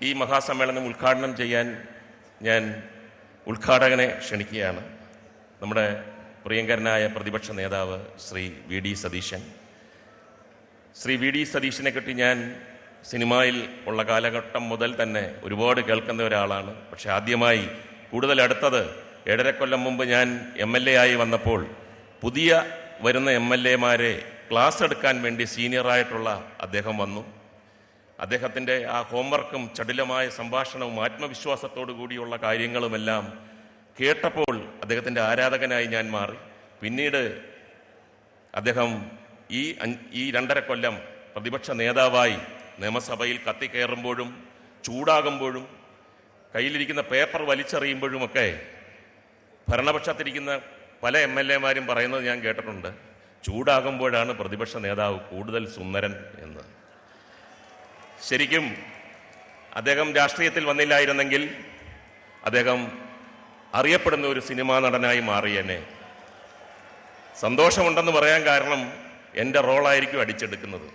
ഈ മഹാസമ്മേളനം ഉദ്ഘാടനം ചെയ്യാൻ ഞാൻ ഉദ്ഘാടകനെ ക്ഷണിക്കുകയാണ്. നമ്മുടെ പ്രിയങ്കരനായ പ്രതിപക്ഷ നേതാവ് Shri V D Satheesan. Shri V D സതീശനെ പറ്റി ഞാൻ സിനിമയിൽ ഉള്ള കാലഘട്ടം മുതൽ തന്നെ ഒരുപാട് കേൾക്കുന്ന ഒരാളാണ്. പക്ഷെ ആദ്യമായി കൂടുതൽ അടുത്തത് 7.5 കൊല്ലം മുമ്പ് ഞാൻ MLA ആയി വന്നപ്പോൾ പുതിയ വരുന്ന MLA-മാരെ ക്ലാസ് എടുക്കാൻ വേണ്ടി സീനിയറായിട്ടുള്ള അദ്ദേഹം വന്നു. അദ്ദേഹത്തിൻ്റെ ആ ഹോംവർക്കും ചടുലമായ സംഭാഷണവും ആത്മവിശ്വാസത്തോടു കൂടിയുള്ള കാര്യങ്ങളുമെല്ലാം കേട്ടപ്പോൾ അദ്ദേഹത്തിൻ്റെ ആരാധകനായി ഞാൻ മാറി. പിന്നീട് അദ്ദേഹം ഈ 2.5 കൊല്ലം പ്രതിപക്ഷ നേതാവായി നിയമസഭയിൽ കത്തിക്കയറുമ്പോഴും ചൂടാകുമ്പോഴും കയ്യിലിരിക്കുന്ന പേപ്പർ വലിച്ചെറിയുമ്പോഴുമൊക്കെ ഭരണപക്ഷത്തിരിക്കുന്ന പല MLA-മാരും പറയുന്നത് ഞാൻ കേട്ടിട്ടുണ്ട്, ചൂടാകുമ്പോഴാണ് പ്രതിപക്ഷ നേതാവ് കൂടുതൽ സുന്ദരൻ എന്ന്. ശരിക്കും അദ്ദേഹം രാഷ്ട്രീയത്തിൽ വന്നില്ലായിരുന്നെങ്കിൽ അദ്ദേഹം അറിയപ്പെടുന്ന ഒരു സിനിമാ നടനായി മാറിയെന്നെ. സന്തോഷമുണ്ടെന്ന് പറയാൻ കാരണം എൻ്റെ റോളായിരിക്കും അടിച്ചെടുക്കുന്നത്.